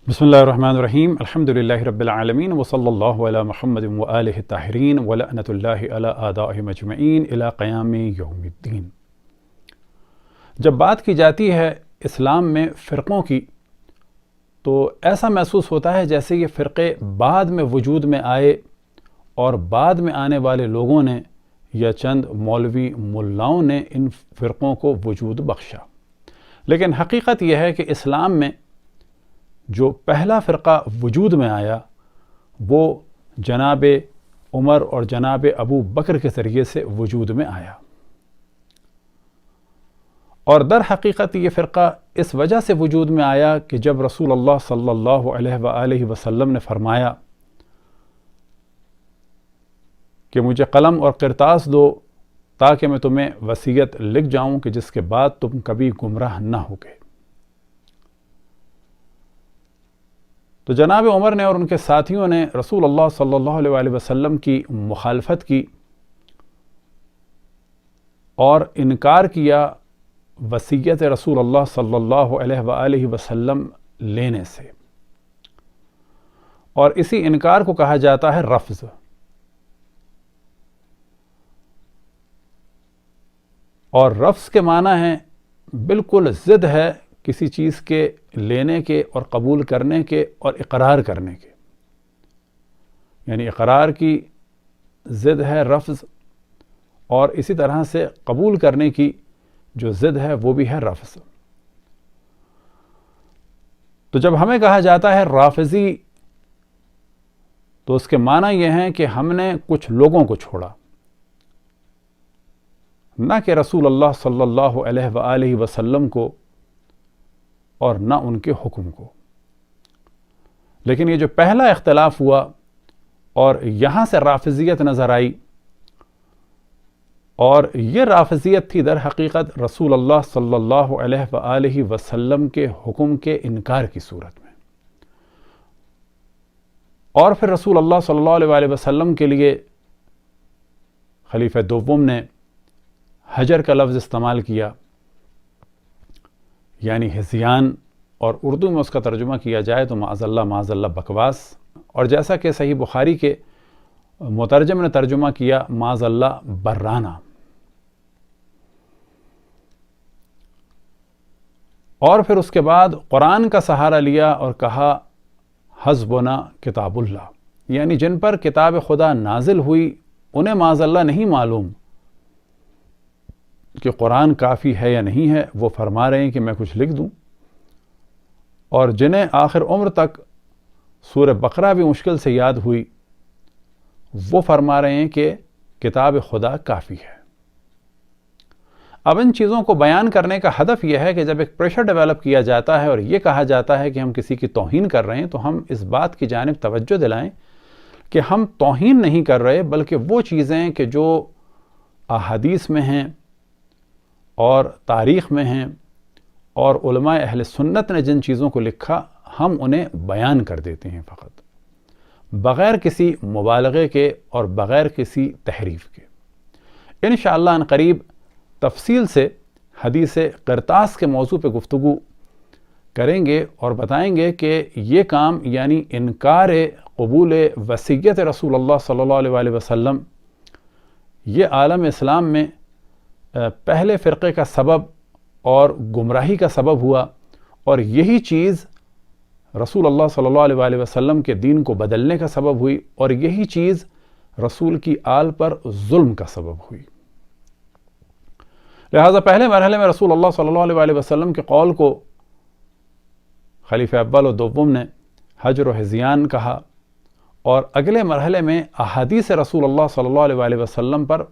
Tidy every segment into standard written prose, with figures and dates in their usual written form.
بسم اللہ الرحمن الرحیم الحمدللہ رب العالمین وصلی اللہ علی محمد وآلہ الطاہرین ولعنۃ اللہ علی اعدائہم اجمعین الی قیام یوم الدین۔ جب بات کی جاتی ہے اسلام میں فرقوں کی تو ایسا محسوس ہوتا ہے جیسے یہ فرقے بعد میں وجود میں آئے اور بعد میں آنے والے لوگوں نے یا چند مولوی ملاؤں نے ان فرقوں کو وجود بخشا، لیکن حقیقت یہ ہے کہ اسلام میں جو پہلا فرقہ وجود میں آیا وہ جناب عمر اور جناب ابو بکر کے ذریعے سے وجود میں آیا، اور در حقیقت یہ فرقہ اس وجہ سے وجود میں آیا کہ جب رسول اللہ صلی اللہ علیہ وآلہ وسلم نے فرمایا کہ مجھے قلم اور قرطاس دو تاکہ میں تمہیں وصیت لکھ جاؤں کہ جس کے بعد تم کبھی گمراہ نہ ہوگے، تو جناب عمر نے اور ان کے ساتھیوں نے رسول اللہ صلی اللہ علیہ وآلہ وسلم کی مخالفت کی اور انکار کیا وصیت رسول اللہ صلی اللہ علیہ وآلہ وسلم لینے سے، اور اسی انکار کو کہا جاتا ہے رفض۔ اور رفض کے معنی ہے بالکل ضد ہے کسی چیز کے لینے کے اور قبول کرنے کے اور اقرار کرنے کے، یعنی اقرار کی ضد ہے رفض، اور اسی طرح سے قبول کرنے کی جو ضد ہے وہ بھی ہے رفض۔ تو جب ہمیں کہا جاتا ہے رافضی تو اس کے معنی یہ ہیں کہ ہم نے کچھ لوگوں کو چھوڑا، نہ کہ رسول اللہ صلی اللہ علیہ وآلہ وسلم کو اور نہ ان کے حکم کو۔ لیکن یہ جو پہلا اختلاف ہوا اور یہاں سے رافضیت نظر آئی، اور یہ رافضیت تھی در حقیقت رسول اللہ صلی اللہ علیہ وآلہ وسلم کے حکم کے انکار کی صورت میں، اور پھر رسول اللہ صلی اللہ علیہ وآلہ وسلم کے لیے خلیفہ دوم نے حجر کا لفظ استعمال کیا، یعنی ہذیان، اور اردو میں اس کا ترجمہ کیا جائے تو معاذ اللہ بکواس، اور جیسا کہ صحیح بخاری کے مترجم نے ترجمہ کیا معاذ اللہ برانہ۔ اور پھر اس کے بعد قرآن کا سہارا لیا اور کہا حسبنا کتاب اللہ، یعنی جن پر کتاب خدا نازل ہوئی انہیں معاذ اللہ نہیں معلوم کہ قرآن کافی ہے یا نہیں ہے، وہ فرما رہے ہیں کہ میں کچھ لکھ دوں، اور جنہیں آخر عمر تک سورہ بقرہ بھی مشکل سے یاد ہوئی وہ فرما رہے ہیں کہ کتاب خدا کافی ہے۔ اب ان چیزوں کو بیان کرنے کا ہدف یہ ہے کہ جب ایک پریشر ڈیولپ کیا جاتا ہے اور یہ کہا جاتا ہے کہ ہم کسی کی توہین کر رہے ہیں تو ہم اس بات کی جانب توجہ دلائیں کہ ہم توہین نہیں کر رہے، بلکہ وہ چیزیں کہ جو احادیث میں ہیں اور تاریخ میں ہیں اور علماء اہل سنت نے جن چیزوں کو لکھا ہم انہیں بیان کر دیتے ہیں، فقط بغیر کسی مبالغے کے اور بغیر کسی تحریف کے۔ انشاءاللہ ان قریب تفصیل سے حدیث قرطاس کے موضوع پہ گفتگو کریں گے اور بتائیں گے کہ یہ کام یعنی انکار قبول وصیت رسول اللہ صلی اللہ علیہ وآلہ وسلم یہ عالم اسلام میں پہلے فرقے کا سبب اور گمراہی کا سبب ہوا، اور یہی چیز رسول اللہ صلی اللہ علیہ وآلہ وسلم کے دین کو بدلنے کا سبب ہوئی، اور یہی چیز رسول کی آل پر ظلم کا سبب ہوئی۔ لہذا پہلے مرحلے میں رسول اللہ صلی اللہ علیہ وآلہ وسلم کے قول کو خلیفہ اول و دوم نے حجر و ہذیان کہا، اور اگلے مرحلے میں احادیث رسول اللہ صلی اللہ علیہ وآلہ وسلم پر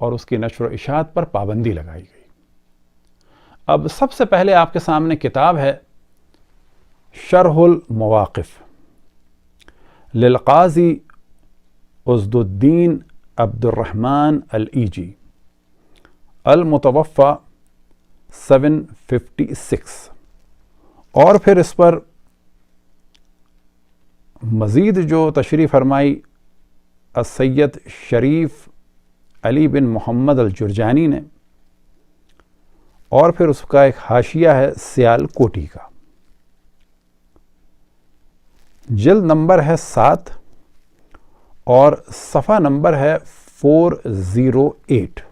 اور اس کی نشر و اشاعت پر پابندی لگائی گئی۔ اب سب سے پہلے آپ کے سامنے کتاب ہے شرح المواقف للقاضی عزد الدین عبد الرحمن الایجی المتوفى 756، اور پھر اس پر مزید جو تشریح فرمائی السید شریف علی بن محمد الجرجانی نے، اور پھر اس کا ایک حاشیہ ہے سیال کوٹی کا۔ جلد نمبر ہے 7 اور صفحہ نمبر ہے 408،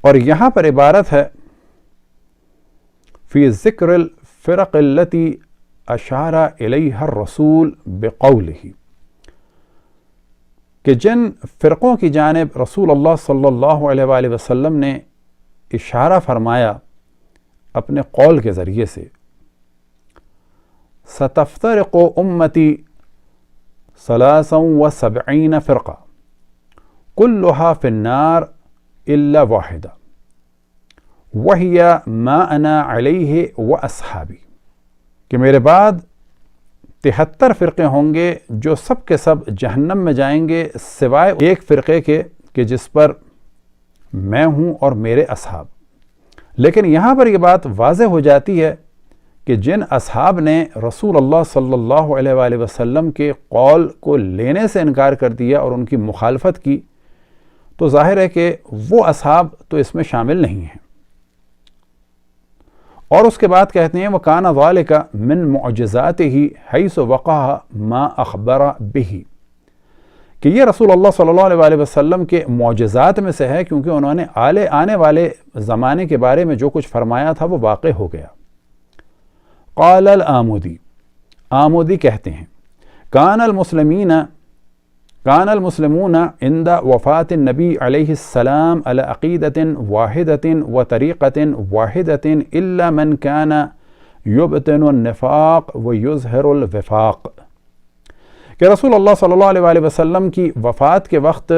اور یہاں پر عبارت ہے فی ذکر الفرق التي اشار الیہا الرسول بقولہ، کہ جن فرقوں کی جانب رسول اللہ صلی اللہ علیہ وآلہ وسلم نے اشارہ فرمایا اپنے قول کے ذریعے سے، ستفترق امتی 73 فرقہ کلها فی النار الا واحدہ وہی ما انا علیہ واصحابی، کہ میرے بعد 73 فرقے ہوں گے جو سب کے سب جہنم میں جائیں گے سوائے ایک فرقے کے کہ جس پر میں ہوں اور میرے اصحاب۔ لیکن یہاں پر یہ بات واضح ہو جاتی ہے کہ جن اصحاب نے رسول اللہ صلی اللہ علیہ وآلہ وسلم کے قول کو لینے سے انکار کر دیا اور ان کی مخالفت کی، تو ظاہر ہے کہ وہ اصحاب تو اس میں شامل نہیں ہیں۔ اور اس کے بعد کہتے ہیں وَكَانَ ذَلِكَ مِن مُعْجِزَاتِهِ حَيْثُ وَقَعَ مَا أَخْبَرَ بِهِ، کہ یہ رسول اللہ صلی اللہ علیہ وآلہ وسلم کے معجزات میں سے ہے، کیونکہ انہوں نے آنے والے زمانے کے بارے میں جو کچھ فرمایا تھا وہ واقع ہو گیا۔ قال الآمودی، آمودی کہتے ہیں کان المسلمون عند وفات النبی علیہ السلام على عقیدۃ واحدۃ وطریقۃ واحدۃ الا من کان یبطن النفاق ویظہر الوفاق، کہ رسول اللہ صلی اللہ علیہ وآلہ وسلم کی وفات کے وقت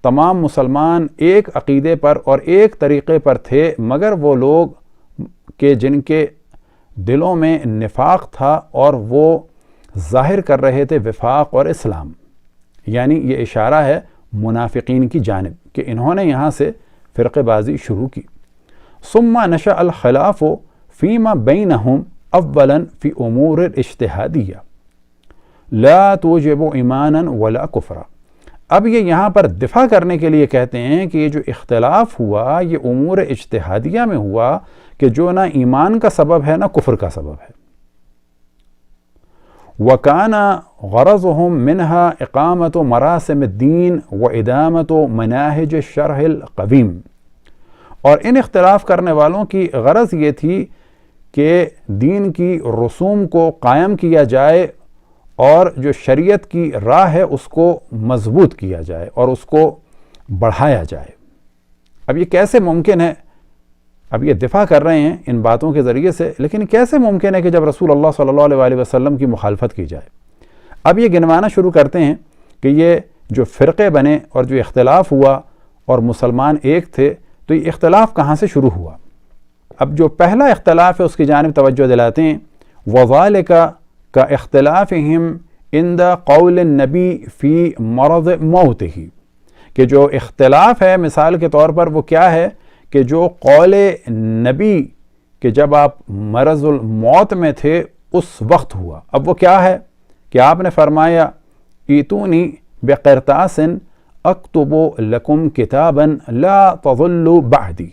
تمام مسلمان ایک عقیدے پر اور ایک طریقے پر تھے، مگر وہ لوگ کہ جن کے دلوں میں نفاق تھا اور وہ ظاہر کر رہے تھے وفاق اور اسلام، یعنی یہ اشارہ ہے منافقین کی جانب کہ انہوں نے یہاں سے فرقے بازی شروع کی۔ ثم نشأ الخلاف فیما بینہم اولا فی امور الاجتہادیہ لا توجب ایمانا ولا کفرا، اب یہ یہاں پر دفاع کرنے کے لیے کہتے ہیں کہ یہ جو اختلاف ہوا یہ امور اجتہادیہ میں ہوا کہ جو نہ ایمان کا سبب ہے نہ کفر کا سبب ہے۔ وَكَانَ غَرَضُهُم مِّنْهَا إِقَامَةُ مَرَاسِمِ الدِّينِ وَإِدَامَةُ مَنَاهِجِ الشَّرْعِ الْقَوِيمِ، اور ان اختلاف کرنے والوں کی غرض یہ تھی کہ دین کی رسوم کو قائم کیا جائے اور جو شریعت کی راہ ہے اس کو مضبوط کیا جائے اور اس کو بڑھایا جائے۔ اب یہ کیسے ممکن ہے؟ اب یہ دفاع کر رہے ہیں ان باتوں کے ذریعے سے، لیکن کیسے ممکن ہے کہ جب رسول اللہ صلی اللہ علیہ وآلہ وسلم کی مخالفت کی جائے؟ اب یہ گنوانا شروع کرتے ہیں کہ یہ جو فرقے بنے اور جو اختلاف ہوا اور مسلمان ایک تھے، تو یہ اختلاف کہاں سے شروع ہوا؟ اب جو پہلا اختلاف ہے اس کی جانب توجہ دلاتے ہیں، وَذَلِكَ كَاخْتِلَافِهِمْ عِنْدَ قَوْلِ النَّبِي فِي مَرَضِ مَوْتِهِ، کہ جو اختلاف ہے مثال کے طور پر وہ کیا ہے کہ جو قول نبی کہ جب آپ مرض الموت میں تھے اس وقت ہوا۔ اب وہ کیا ہے کہ آپ نے فرمایا ایتونی بقرطاس اکتب لکم کتابا لا تضلوا بعدی،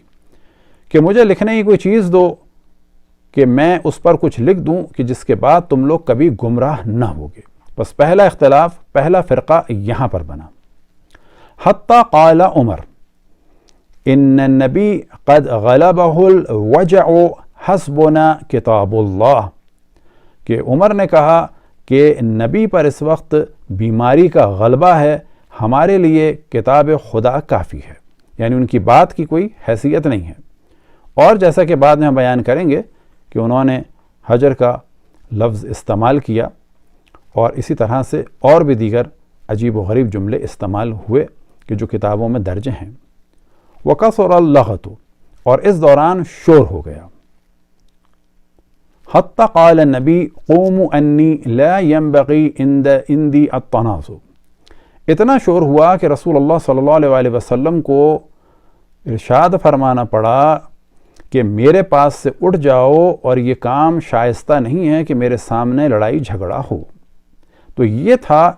کہ مجھے لکھنے کی کوئی چیز دو کہ میں اس پر کچھ لکھ دوں کہ جس کے بعد تم لوگ کبھی گمراہ نہ ہوگے۔ بس پہلا اختلاف، پہلا فرقہ یہاں پر بنا۔ حتی قال عمر ان النبی قد غلبہ الوجع حسبنا کتاب اللہ، کہ عمر نے کہا کہ نبی پر اس وقت بیماری کا غلبہ ہے، ہمارے لیے کتاب خدا کافی ہے، یعنی ان کی بات کی کوئی حیثیت نہیں ہے۔ اور جیسا کہ بعد میں ہم بیان کریں گے کہ انہوں نے حجر کا لفظ استعمال کیا اور اسی طرح سے اور بھی دیگر عجیب و غریب جملے استعمال ہوئے کہ جو کتابوں میں درج ہیں۔ وَكَثُرَ اللَّغْطُ، اور اس دوران شور ہو گیا۔ حتی قال النبی قوموا انی لا ينبغی عندی التنازع، اتنا شور ہوا کہ رسول اللہ صلی اللہ علیہ وآلہ وسلم کو ارشاد فرمانا پڑا کہ میرے پاس سے اٹھ جاؤ، اور یہ کام شائستہ نہیں ہے کہ میرے سامنے لڑائی جھگڑا ہو۔ تو یہ تھا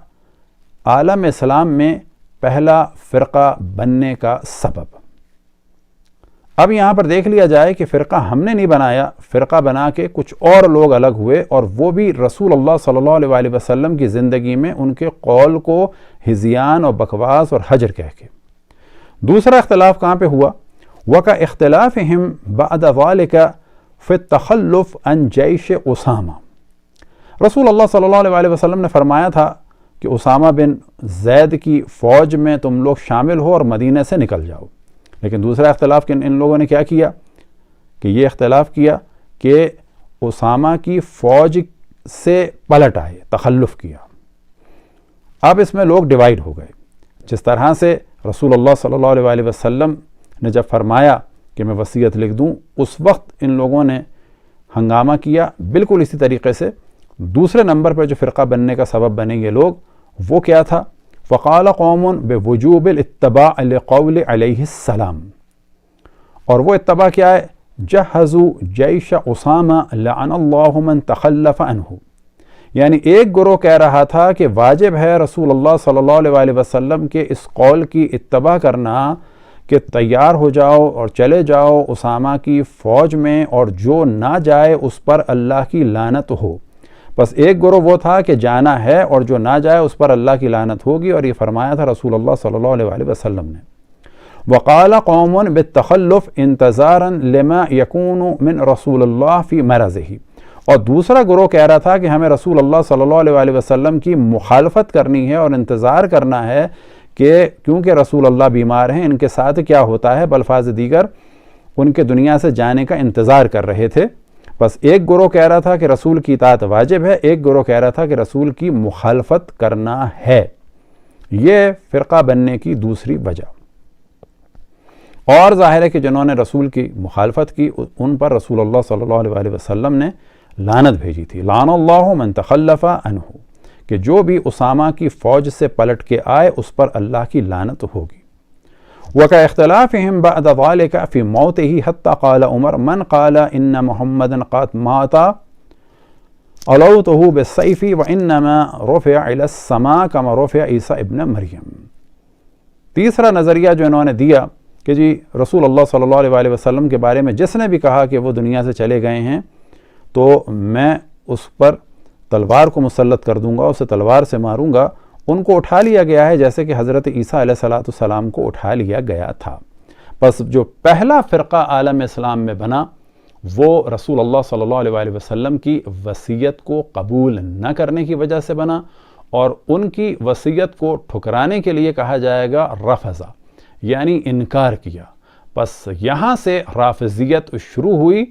عالم اسلام میں پہلا فرقہ بننے کا سبب۔ اب یہاں پر دیکھ لیا جائے کہ فرقہ ہم نے نہیں بنایا، فرقہ بنا کے کچھ اور لوگ الگ ہوئے، اور وہ بھی رسول اللہ صلی اللہ علیہ وسلم کی زندگی میں ان کے قول کو ہذیان اور بکواس اور حجر کہہ کے۔ دوسرا اختلاف کہاں پہ ہوا؟ وَكَاِخْتِلَافِهِمْ بَعْدَ ذَلِكَ فِي التَّخَلُّفِ عَنْ جَيْشِ اسامہ۔ رسول اللہ صلی اللہ علیہ وسلم نے فرمایا تھا کہ اسامہ بن زید کی فوج میں تم لوگ شامل ہو اور مدینہ سے نکل جاؤ، لیکن دوسرا اختلاف کہ ان لوگوں نے کیا کیا کہ یہ اختلاف کیا کہ اسامہ کی فوج سے پلٹ آئے، تخلف کیا۔ اب اس میں لوگ ڈیوائیڈ ہو گئے۔ جس طرح سے رسول اللہ صلی اللہ علیہ وسلم نے جب فرمایا کہ میں وصیت لکھ دوں، اس وقت ان لوگوں نے ہنگامہ کیا، بالکل اسی طریقے سے دوسرے نمبر پر جو فرقہ بننے کا سبب بنے یہ لوگ، وہ کیا تھا؟ فقال قوم بوجوب الاتباع لقول علیہ السلام، اور وہ اتباع کیا ہے؟ جہزوا جیش اسامہ لعن اللہ من تخلف عنہ، یعنی ایک گروہ کہہ رہا تھا کہ واجب ہے رسول اللہ صلی اللہ علیہ وسلم کے اس قول کی اتباع کرنا کہ تیار ہو جاؤ اور چلے جاؤ اسامہ کی فوج میں، اور جو نہ جائے اس پر اللہ کی لعنت ہو۔ بس ایک گروہ وہ تھا کہ جانا ہے اور جو نہ جائے اس پر اللہ کی لعنت ہوگی، اور یہ فرمایا تھا رسول اللہ صلی اللہ علیہ وسلم نے۔ وقال قوم بالتخلف انتظارا لما يكون من رسول اللہ فی مرضہ، اور دوسرا گروہ کہہ رہا تھا کہ ہمیں رسول اللہ صلی اللہ علیہ وسلم کی مخالفت کرنی ہے اور انتظار کرنا ہے کہ کیونکہ رسول اللہ بیمار ہیں، ان کے ساتھ کیا ہوتا ہے، بلفاظ دیگر ان کے دنیا سے جانے کا انتظار کر رہے تھے۔ بس ایک گروہ کہہ رہا تھا کہ رسول کی اطاعت واجب ہے، ایک گروہ کہہ رہا تھا کہ رسول کی مخالفت کرنا ہے۔ یہ فرقہ بننے کی دوسری وجہ۔ اور ظاہر ہے کہ جنہوں نے رسول کی مخالفت کی ان پر رسول اللہ صلی اللہ علیہ وسلم نے لعنت بھیجی تھی، لعن اللہ من تخلف عنہ، کہ جو بھی اسامہ کی فوج سے پلٹ کے آئے اس پر اللہ کی لعنت ہوگی۔ وَكَاِخْتِلَافِهِمْ بَعْدَ ذَلِكَ فِي مَوْتِهِ حَتَّى قَالَ عُمَرْ مَنْ قَالَ إِنَّ مُحَمَّدًا قَدْ مَاتَ عَلَوْتُهُ بِالسَّيْفِ وَإِنَّمَا رُفِعَ إِلَى السَّمَاءِ كَمَا رُفِعَ عِيسَىٰ ابْنَ مریم۔ تیسرا نظریہ جو انہوں نے دیا کہ جی رسول اللہ صلی اللہ علیہ وسلم کے بارے میں جس نے بھی کہا کہ وہ دنیا سے چلے گئے ہیں تو میں اس پر تلوار کو مسلط کر دوں گا، اسے تلوار سے ماروں گا، ان کو اٹھا لیا گیا ہے جیسے کہ حضرت عیسیٰ علیہ السلام کو اٹھا لیا گیا تھا۔ بس جو پہلا فرقہ عالم اسلام میں بنا وہ رسول اللہ صلی اللہ علیہ وسلم کی وصیت کو قبول نہ کرنے کی وجہ سے بنا، اور ان کی وصیت کو ٹھکرانے کے لیے کہا جائے گا رفضہ، یعنی انکار کیا۔ بس یہاں سے رافضیت شروع ہوئی،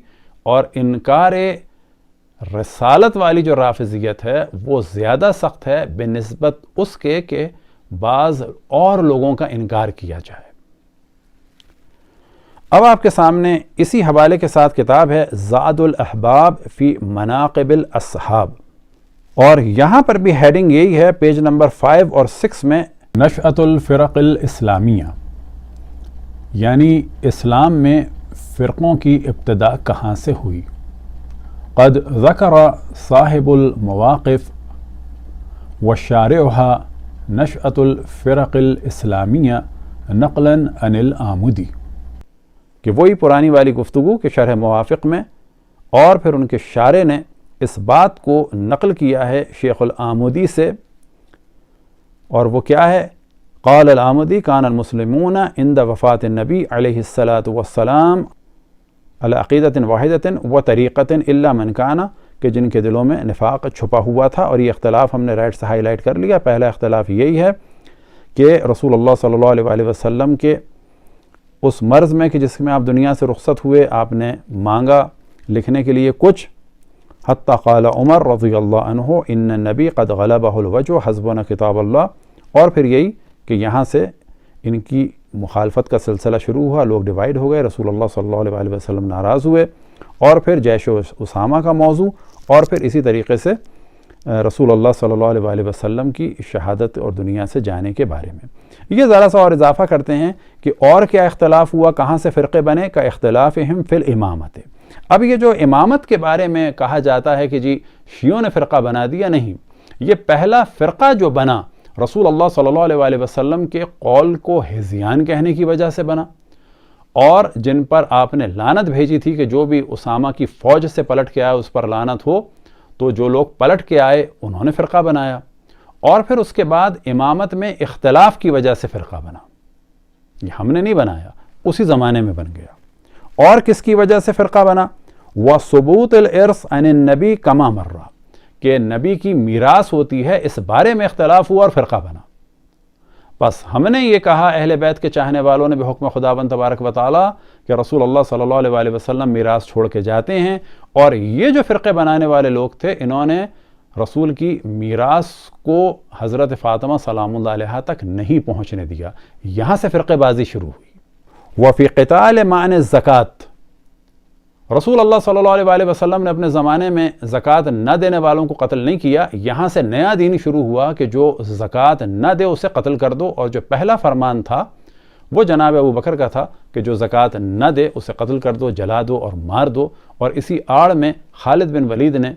اور انکار رسالت والی جو رافضیت ہے وہ زیادہ سخت ہے بنسبت اس کے کہ بعض اور لوگوں کا انکار کیا جائے۔ اب آپ کے سامنے اسی حوالے کے ساتھ کتاب ہے زاد الاحباب فی مناقب الاصحاب، اور یہاں پر بھی ہیڈنگ یہی ہے پیج نمبر 5 اور 6 میں، نشأۃ الفرق الاسلامیہ، یعنی اسلام میں فرقوں کی ابتدا کہاں سے ہوئی۔ قد ذکر صاحب المواقف وشارعها نشأۃ الفرق الاسلامیہ نقلا عن الآمدی، کہ وہی پرانی والی گفتگو کہ شرح موافق میں، اور پھر ان کے شارع نے اس بات کو نقل کیا ہے شیخ الآمدی سے، اور وہ کیا ہے؟ قال الآمدی کان المسلمون عند وفات النبی علیہ الصلاۃ والسلام علی عقیدۃ واحدۃ و طریقۃ الا من کان، کہ جن کے دلوں میں نفاق چھپا ہوا تھا۔ اور یہ اختلاف ہم نے رائٹ سے ہائی لائٹ کر لیا۔ پہلا اختلاف یہی ہے کہ رسول اللہ صلی اللہ علیہ وسلم کے اس مرض میں کہ جس میں آپ دنیا سے رخصت ہوئے، آپ نے مانگا لکھنے کے لیے کچھ، حتی قال عمر رضی اللہ عنہ ان النبی قد غلبہ الوجع حسبنا کتاب اللہ، اور پھر یہی کہ یہاں سے ان کی مخالفت کا سلسلہ شروع ہوا، لوگ ڈیوائیڈ ہو گئے، رسول اللہ صلی اللہ علیہ وسلم ناراض ہوئے، اور پھر جیش اسامہ کا موضوع، اور پھر اسی طریقے سے رسول اللہ صلی اللہ علیہ وسلم کی شہادت اور دنیا سے جانے کے بارے میں۔ یہ ذرا سا اور اضافہ کرتے ہیں کہ اور کیا اختلاف ہوا، کہاں سے فرقے بنے، کا اختلافہم فی الامامت۔ اب یہ جو امامت کے بارے میں کہا جاتا ہے کہ جی شیعوں نے فرقہ بنا دیا، نہیں، یہ پہلا فرقہ جو بنا رسول اللہ صلی اللہ علیہ وسلم کے قول کو ہذیان کہنے کی وجہ سے بنا، اور جن پر آپ نے لعنت بھیجی تھی کہ جو بھی اسامہ کی فوج سے پلٹ کے آئے اس پر لعنت ہو، تو جو لوگ پلٹ کے آئے انہوں نے فرقہ بنایا، اور پھر اس کے بعد امامت میں اختلاف کی وجہ سے فرقہ بنا. یہ ہم نے نہیں بنایا، اسی زمانے میں بن گیا. اور کس کی وجہ سے فرقہ بنا؟ وَثُبُوتِ الْإِرْثِ عَنِ النَّبِي كَمَا مَرَّ، کہ نبی کی میراث ہوتی ہے، اس بارے میں اختلاف ہوا اور فرقہ بنا. بس ہم نے یہ کہا اہل بیت کے چاہنے والوں نے بحکم خداوند تبارک و تعالی کہ رسول اللہ صلی اللہ علیہ وسلم میراث چھوڑ کے جاتے ہیں، اور یہ جو فرقے بنانے والے لوگ تھے انہوں نے رسول کی میراث کو حضرت فاطمہ سلام اللہ علیہا تک نہیں پہنچنے دیا. یہاں سے فرقے بازی شروع ہوئی. وفی قتال معنی الزکوٰۃ، رسول اللہ صلی اللہ علیہ وسلم نے اپنے زمانے میں زکوٰۃ نہ دینے والوں کو قتل نہیں کیا. یہاں سے نیا دین شروع ہوا کہ جو زکوٰۃ نہ دے اسے قتل کر دو، اور جو پہلا فرمان تھا وہ جناب ابو بکر کا تھا کہ جو زکوٰۃ نہ دے اسے قتل کر دو، جلا دو اور مار دو. اور اسی آڑ میں خالد بن ولید نے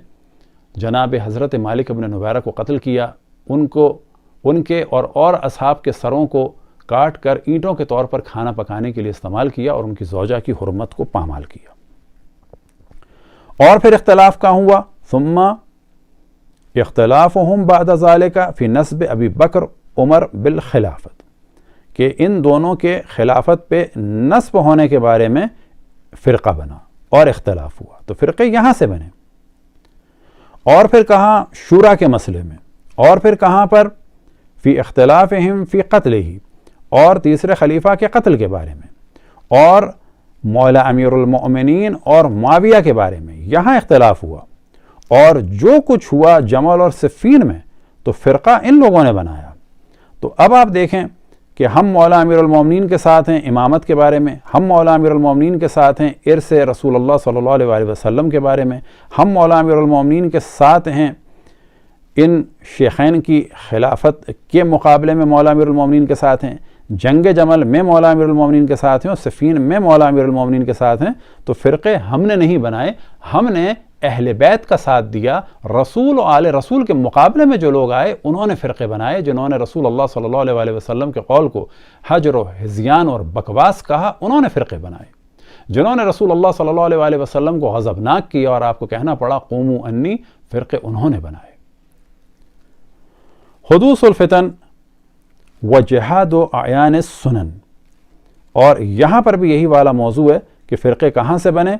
جناب حضرت مالک بن نویرہ کو قتل کیا، ان کے اور اصحاب کے سروں کو کاٹ کر اینٹوں کے طور پر کھانا پکانے کے لیے استعمال کیا، اور ان کی زوجہ کی حرمت کو پامال کیا. اور پھر اختلاف کہاں ہوا؟ ثم اختلافهم بعد ذلك فی نسب ابی بکر عمر بالخلافت، کہ ان دونوں کے خلافت پہ نسب ہونے کے بارے میں فرقہ بنا اور اختلاف ہوا. تو فرقے یہاں سے بنے. اور پھر کہاں؟ شورا کے مسئلے میں. اور پھر کہاں پر؟ فی اختلافہم فی قتلہ، اور تیسرے خلیفہ کے قتل کے بارے میں، اور مولا امیر المؤمنین اور معاویہ کے بارے میں یہاں اختلاف ہوا. اور جو کچھ ہوا جمل اور صفین میں تو فرقہ ان لوگوں نے بنایا. تو اب آپ دیکھیں کہ ہم مولا امیر المومنین کے ساتھ ہیں امامت کے بارے میں، ہم مولا امیر المومنین کے ساتھ ہیں ارث رسول اللہ صلی اللہ علیہ وسلم کے بارے میں، ہم مولا امیر المومنین کے ساتھ ہیں ان شیخین کی خلافت کے مقابلے میں مولا امیر المومنین کے ساتھ ہیں، جنگ جمل میں مولا امیر المومنین کے ساتھ ہیں، اور صفین میں مولا امیر المومنین کے ساتھ ہیں. تو فرقے ہم نے نہیں بنائے، ہم نے اہل بیت کا ساتھ دیا. رسول و آل رسول کے مقابلے میں جو لوگ آئے انہوں نے فرقے بنائے، جنہوں نے رسول اللہ صلی اللہ علیہ وسلم کے قول کو حجر و ہذیان اور بکواس کہا انہوں نے فرقے بنائے. جنہوں نے رسول اللہ صلی اللہ علیہ وسلم کو غضبناک کیا اور آپ کو کہنا پڑا قوموا انی، فرقے انہوں نے بنائے. حدوث الفتن و جہاد و اعیان السنن، اور یہاں پر بھی یہی والا موضوع ہے کہ فرقے کہاں سے بنے؟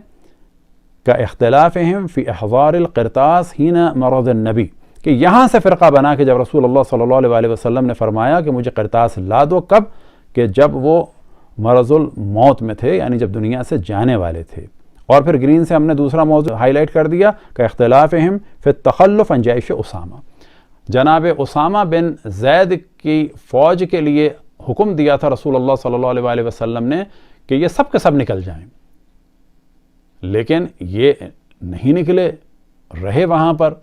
کا اختلافہم فی احضار القرطاس حین مرض النبی، کہ یہاں سے فرقہ بنا کہ جب رسول اللہ صلی اللہ علیہ وسلم نے فرمایا کہ مجھے قرطاس لا دو، کب؟ کہ جب وہ مرض الموت میں تھے، یعنی جب دنیا سے جانے والے تھے. اور پھر گرین سے ہم نے دوسرا موضوع ہائی لائٹ کر دیا کہ اختلافہم فی التخلف عن جیش اسامہ، جناب اسامہ بن زید کی فوج کے لیے حکم دیا تھا رسول اللہ صلی اللہ علیہ وسلم نے کہ یہ سب کے سب نکل جائیں، لیکن یہ نہیں نکلے، رہے وہاں پر.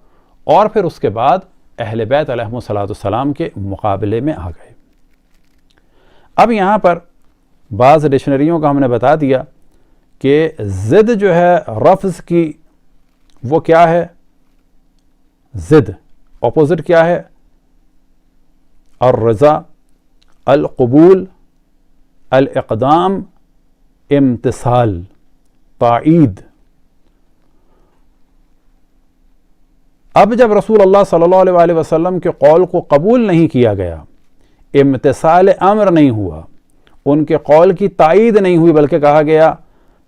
اور پھر اس کے بعد اہل بیت علیہم السلام کے مقابلے میں آ گئے. اب یہاں پر بعض ڈکشنریوں کا ہم نے بتا دیا کہ ضد جو ہے رفض کی وہ کیا ہے؟ ضد اپوزٹ کیا ہے؟ الرضا، القبول، الاقدام، امتثال، تائید. اب جب رسول اللہ صلی اللہ علیہ وسلم کے قول کو قبول نہیں کیا گیا، امتثال امر نہیں ہوا، ان کے قول کی تائید نہیں ہوئی، بلکہ کہا گیا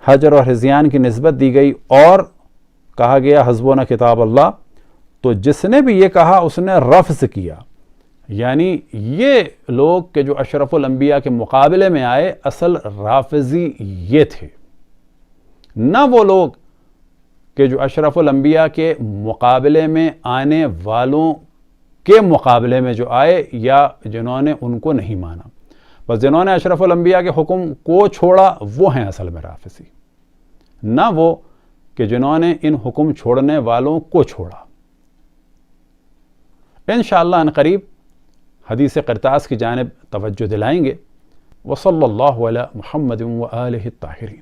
حجر اور ہذیان کی نسبت دی گئی اور کہا گیا حسبنا کتاب اللہ، تو جس نے بھی یہ کہا اس نے رفض کیا. یعنی یہ لوگ کہ جو اشرف الانبیاء کے مقابلے میں آئے اصل رافضی یہ تھے، نہ وہ لوگ کہ جو اشرف الانبیاء کے مقابلے میں آنے والوں کے مقابلے میں جو آئے یا جنہوں نے ان کو نہیں مانا. بس جنہوں نے اشرف الانبیاء کے حکم کو چھوڑا وہ ہیں اصل میں رافضی، نہ وہ کہ جنہوں نے ان حکم چھوڑنے والوں کو چھوڑا. انشاءاللہ ان قریب حدیث قرطاس کی جانب توجہ دلائیں گے. وصلی اللہ علی محمد و آلہ الطاہرین.